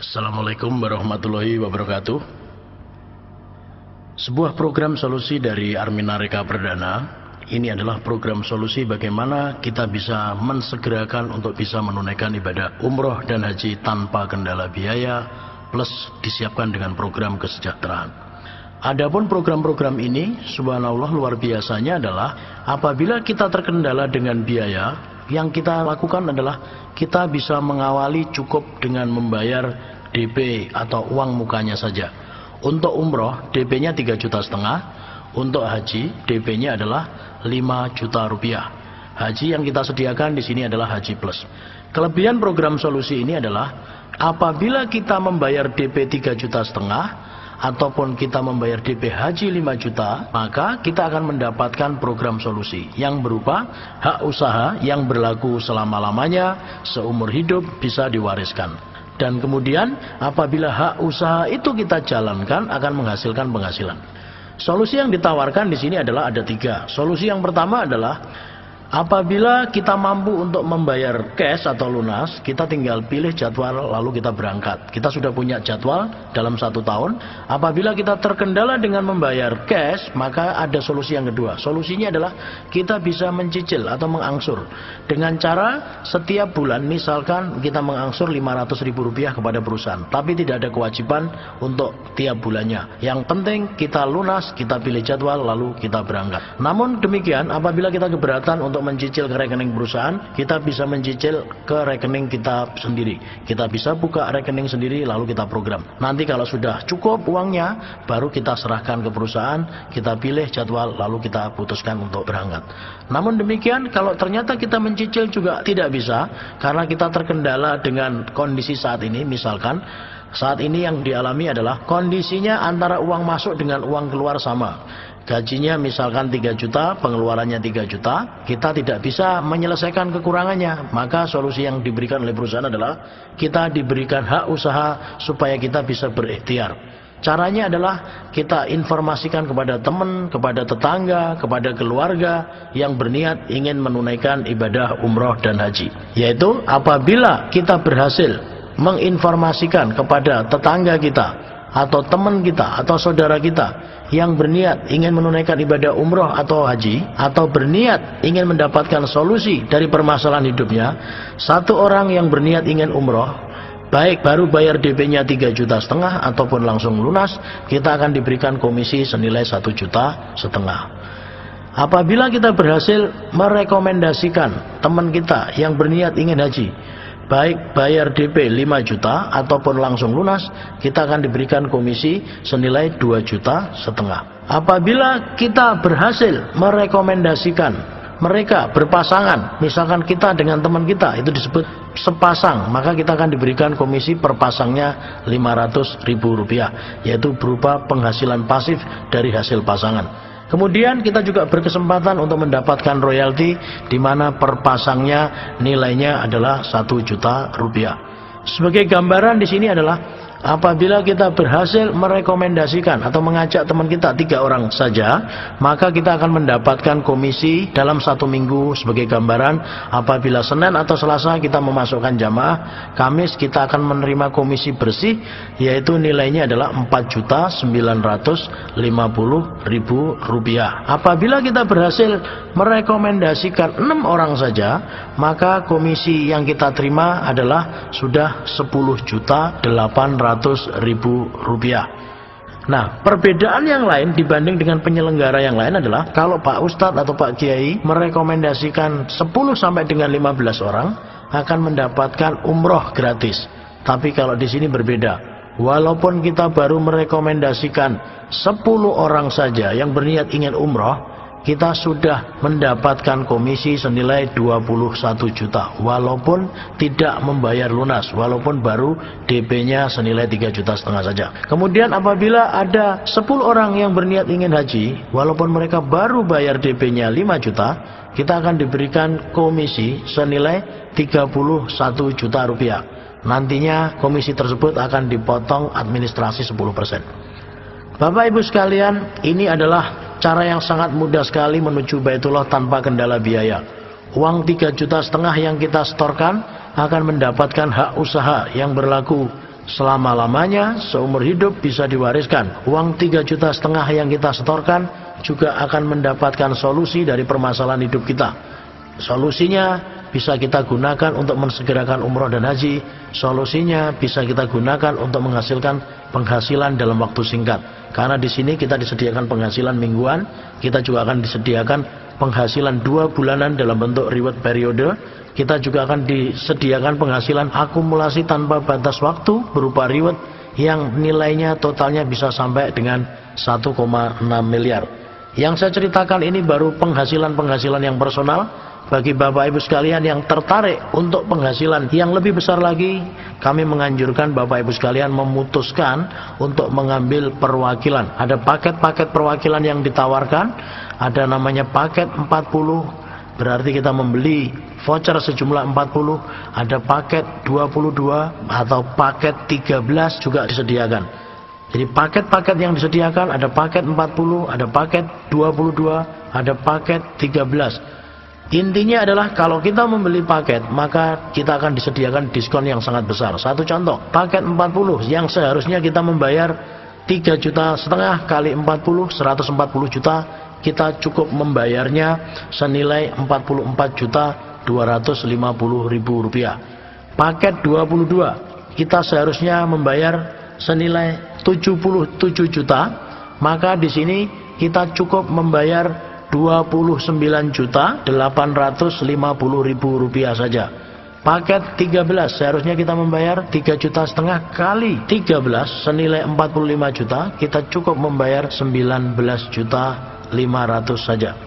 Assalamualaikum warahmatullahi wabarakatuh. Sebuah program solusi dari Armina Reka Perdana. Ini adalah program solusi bagaimana kita bisa mensegerakan untuk bisa menunaikan ibadah umroh dan haji tanpa kendala biaya, plus disiapkan dengan program kesejahteraan. Adapun program-program ini, subhanallah, luar biasanya adalah apabila kita terkendala dengan biaya, yang kita lakukan adalah kita bisa mengawali cukup dengan membayar DP atau uang mukanya saja. Untuk umroh DP-nya 3,5 juta. Untuk haji DP-nya adalah 5 juta rupiah. Haji yang kita sediakan di sini adalah haji plus. Kelebihan program solusi ini adalah apabila kita membayar DP 3,5 juta ataupun kita membayar DP haji 5 juta, maka kita akan mendapatkan program solusi yang berupa hak usaha yang berlaku selama-lamanya, seumur hidup, bisa diwariskan. Dan kemudian apabila hak usaha itu kita jalankan akan menghasilkan penghasilan. Solusi yang ditawarkan di sini adalah ada 3. Solusi yang pertama adalah apabila kita mampu untuk membayar cash atau lunas, kita tinggal pilih jadwal lalu kita berangkat. Kita sudah punya jadwal dalam 1 tahun. Apabila kita terkendala dengan membayar cash, maka ada solusi yang kedua. Solusinya adalah kita bisa mencicil atau mengangsur dengan cara setiap bulan, misalkan kita mengangsur Rp500.000 kepada perusahaan, tapi tidak ada kewajiban untuk tiap bulannya. Yang penting kita lunas, kita pilih jadwal lalu kita berangkat. Namun demikian, apabila kita keberatan untuk mencicil ke rekening perusahaan, kita bisa mencicil ke rekening kita sendiri. Kita bisa buka rekening sendiri lalu kita program. Nanti kalau sudah cukup uangnya, baru kita serahkan ke perusahaan, kita pilih jadwal lalu kita putuskan untuk berangkat. Namun demikian, kalau ternyata kita mencicil juga tidak bisa karena kita terkendala dengan kondisi saat ini, misalkan saat ini yang dialami adalah kondisinya antara uang masuk dengan uang keluar sama. Gajinya misalkan 3 juta, pengeluarannya 3 juta, kita tidak bisa menyelesaikan kekurangannya. Maka solusi yang diberikan oleh perusahaan adalah kita diberikan hak usaha supaya kita bisa berikhtiar. Caranya adalah kita informasikan kepada teman, kepada tetangga, kepada keluarga yang berniat ingin menunaikan ibadah umroh dan haji. Yaitu apabila kita berhasil menginformasikan kepada tetangga kita atau teman kita atau saudara kita yang berniat ingin menunaikan ibadah umroh atau haji, atau berniat ingin mendapatkan solusi dari permasalahan hidupnya, satu orang yang berniat ingin umroh, baik baru bayar DP-nya 3,5 juta ataupun langsung lunas, kita akan diberikan komisi senilai 1,5 juta. Apabila kita berhasil merekomendasikan teman kita yang berniat ingin haji, baik bayar DP 5 juta ataupun langsung lunas, kita akan diberikan komisi senilai 2,5 juta. Apabila kita berhasil merekomendasikan mereka berpasangan, misalkan kita dengan teman kita, itu disebut sepasang, maka kita akan diberikan komisi per pasangnya Rp500.000, yaitu berupa penghasilan pasif dari hasil pasangan. Kemudian kita juga berkesempatan untuk mendapatkan royalti di mana per pasangnya nilainya adalah Rp1 juta. Sebagai gambaran di sini adalah apabila kita berhasil merekomendasikan atau mengajak teman kita 3 orang saja, maka kita akan mendapatkan komisi dalam 1 minggu. Sebagai gambaran, apabila Senin atau Selasa kita memasukkan jamaah, Kamis kita akan menerima komisi bersih, yaitu nilainya adalah Rp4.950.000. Apabila kita berhasil merekomendasikan 6 orang saja, maka komisi yang kita terima adalah sudah Rp10.800.000. Nah, perbedaan yang lain dibanding dengan penyelenggara yang lain adalah kalau Pak Ustadz atau Pak Kiai merekomendasikan 10 sampai dengan 15 orang akan mendapatkan umroh gratis. Tapi kalau di sini berbeda. Walaupun kita baru merekomendasikan 10 orang saja yang berniat ingin umroh, kita sudah mendapatkan komisi senilai 21 juta walaupun tidak membayar lunas, walaupun baru DP-nya senilai 3,5 juta saja. Kemudian apabila ada 10 orang yang berniat ingin haji, walaupun mereka baru bayar DP-nya 5 juta, kita akan diberikan komisi senilai 31 juta rupiah. Nantinya komisi tersebut akan dipotong administrasi 10%. Bapak Ibu sekalian, ini adalah cara yang sangat mudah sekali menuju Baitullah tanpa kendala biaya. Uang 3,5 juta yang kita setorkan akan mendapatkan hak usaha yang berlaku selama-lamanya, seumur hidup bisa diwariskan. Uang 3,5 juta yang kita setorkan juga akan mendapatkan solusi dari permasalahan hidup kita. Solusinya bisa kita gunakan untuk mensegerakan umroh dan haji. Solusinya bisa kita gunakan untuk menghasilkan penghasilan dalam waktu singkat. Karena di sini kita disediakan penghasilan mingguan, kita juga akan disediakan penghasilan 2 bulanan dalam bentuk reward periode. Kita juga akan disediakan penghasilan akumulasi tanpa batas waktu berupa reward yang nilainya totalnya bisa sampai dengan 1,6 miliar. Yang saya ceritakan ini baru penghasilan-penghasilan yang personal. Bagi Bapak Ibu sekalian yang tertarik untuk penghasilan yang lebih besar lagi, kami menganjurkan Bapak Ibu sekalian memutuskan untuk mengambil perwakilan. Ada paket-paket perwakilan yang ditawarkan, ada namanya paket 40, berarti kita membeli voucher sejumlah 40, ada paket 22 atau paket 13 juga disediakan. Jadi paket-paket yang disediakan ada paket 40, ada paket 22, ada paket 13. Intinya adalah kalau kita membeli paket, maka kita akan disediakan diskon yang sangat besar. Satu contoh, paket 40 yang seharusnya kita membayar 3,5 juta kali 40, 140 juta, kita cukup membayarnya senilai 44.250.000 rupiah. Paket 22, kita seharusnya membayar senilai 77 juta, maka di sini kita cukup membayar 29.850.000 rupiah saja. Paket 13 seharusnya kita membayar 3,5 juta kali 13 senilai 45 juta, kita cukup membayar 19.500.000 saja.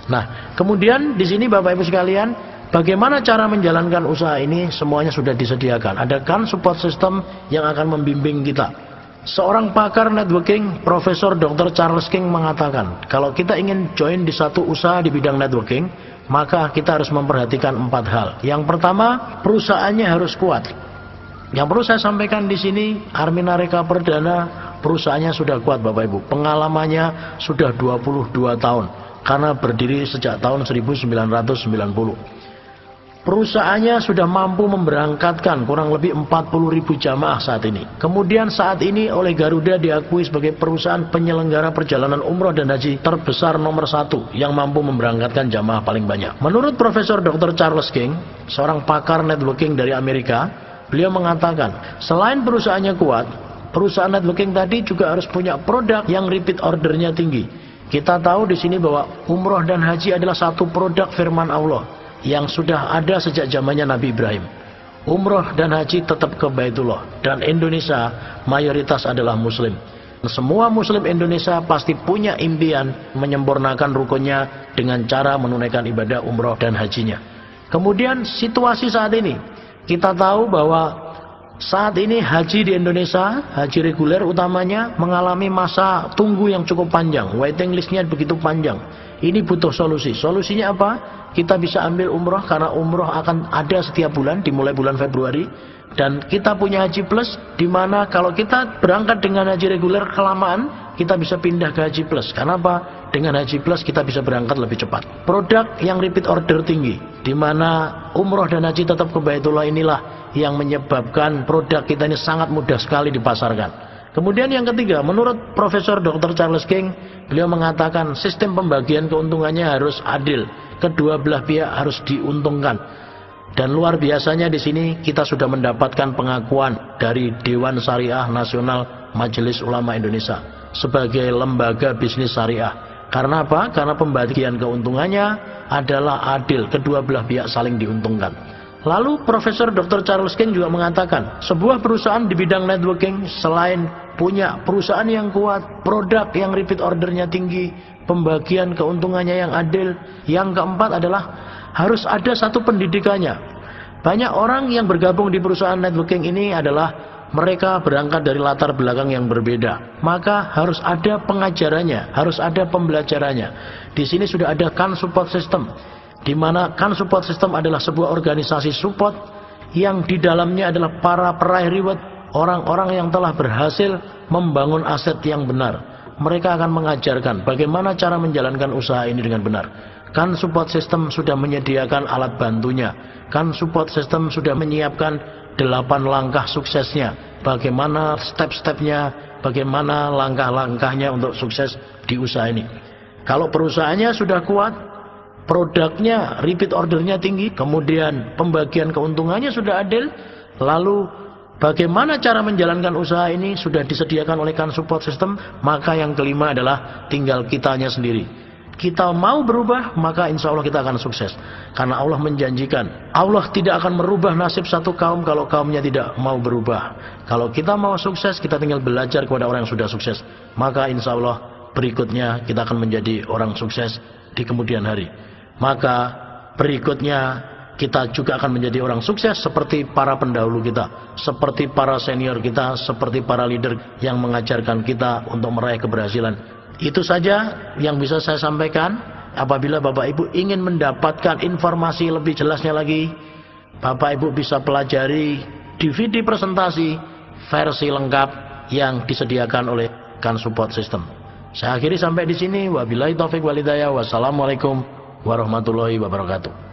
Nah, kemudian di sini Bapak Ibu sekalian, bagaimana cara menjalankan usaha ini? Semuanya sudah disediakan. Ada kan support system yang akan membimbing kita. Seorang pakar networking, Profesor Dr. Charles King mengatakan, kalau kita ingin join di satu usaha di bidang networking, maka kita harus memperhatikan 4 hal. Yang pertama, perusahaannya harus kuat. Yang perlu saya sampaikan di sini, Armina Reka Perdana, perusahaannya sudah kuat Bapak Ibu. Pengalamannya sudah 22 tahun, karena berdiri sejak tahun 1990. Perusahaannya sudah mampu memberangkatkan kurang lebih 40.000 jamaah saat ini. Kemudian saat ini oleh Garuda diakui sebagai perusahaan penyelenggara perjalanan umroh dan haji terbesar nomor 1 yang mampu memberangkatkan jamaah paling banyak. Menurut Profesor Dr. Charles King, seorang pakar networking dari Amerika, beliau mengatakan, selain perusahaannya kuat, perusahaan networking tadi juga harus punya produk yang repeat ordernya tinggi. Kita tahu di sini bahwa umroh dan haji adalah satu produk firman Allah yang sudah ada sejak zamannya Nabi Ibrahim. Umroh dan haji tetap ke Baitullah, dan Indonesia mayoritas adalah muslim. Semua muslim Indonesia pasti punya impian menyempurnakan rukunnya dengan cara menunaikan ibadah umroh dan hajinya. Kemudian situasi saat ini, kita tahu bahwa saat ini haji di Indonesia, haji reguler utamanya, mengalami masa tunggu yang cukup panjang. Waiting listnya begitu panjang. Ini butuh solusi. Solusinya apa? Kita bisa ambil umroh, karena umroh akan ada setiap bulan, dimulai bulan Februari. Dan kita punya haji plus, dimana kalau kita berangkat dengan haji reguler kelamaan, kita bisa pindah ke haji plus. Karena apa? Dengan haji plus kita bisa berangkat lebih cepat. Produk yang repeat order tinggi, dimana umroh dan haji tetap ke Baitullah, inilah yang menyebabkan produk kita ini sangat mudah sekali dipasarkan. Kemudian yang ketiga, menurut Profesor Dr. Charles King, beliau mengatakan sistem pembagian keuntungannya harus adil. Kedua belah pihak harus diuntungkan. Dan luar biasanya di sini kita sudah mendapatkan pengakuan dari Dewan Syariah Nasional Majelis Ulama Indonesia sebagai lembaga bisnis syariah. Karena apa? Karena pembagian keuntungannya adalah adil. Kedua belah pihak saling diuntungkan. Lalu Profesor Dr. Charles King juga mengatakan, sebuah perusahaan di bidang networking selain punya perusahaan yang kuat, produk yang repeat ordernya tinggi, pembagian keuntungannya yang adil, yang keempat adalah harus ada satu pendidikannya. Banyak orang yang bergabung di perusahaan networking ini adalah mereka berangkat dari latar belakang yang berbeda. Maka harus ada pengajarannya, harus ada pembelajarannya. Di sini sudah ada kan support system, di mana kan support system adalah sebuah organisasi support yang di dalamnya adalah para peraih reward, orang-orang yang telah berhasil membangun aset yang benar. Mereka akan mengajarkan bagaimana cara menjalankan usaha ini dengan benar. Kan support system sudah menyediakan alat bantunya. Kan support system sudah menyiapkan 8 langkah suksesnya. bagaimana step-stepnya, bagaimana langkah-langkahnya untuk sukses di usaha ini. Kalau perusahaannya sudah kuat, produknya, repeat ordernya tinggi, kemudian pembagian keuntungannya sudah adil, lalu bagaimana cara menjalankan usaha ini sudah disediakan oleh Kan Support System, maka yang kelima adalah tinggal kitanya sendiri. Kita mau berubah, maka insya Allah kita akan sukses. Karena Allah menjanjikan, Allah tidak akan merubah nasib satu kaum kalau kaumnya tidak mau berubah. Kalau kita mau sukses, kita tinggal belajar kepada orang yang sudah sukses. Maka insya Allah berikutnya kita akan menjadi orang sukses di kemudian hari. Maka berikutnya kita juga akan menjadi orang sukses seperti para pendahulu kita, seperti para senior kita, seperti para leader yang mengajarkan kita untuk meraih keberhasilan. Itu saja yang bisa saya sampaikan. Apabila Bapak Ibu ingin mendapatkan informasi lebih jelasnya lagi, Bapak Ibu bisa pelajari DVD presentasi versi lengkap yang disediakan oleh Kan Support System. Saya akhiri sampai di sini. Wabillahi taufik wal hidayah. Wassalamualaikum warahmatullahi wabarakatuh.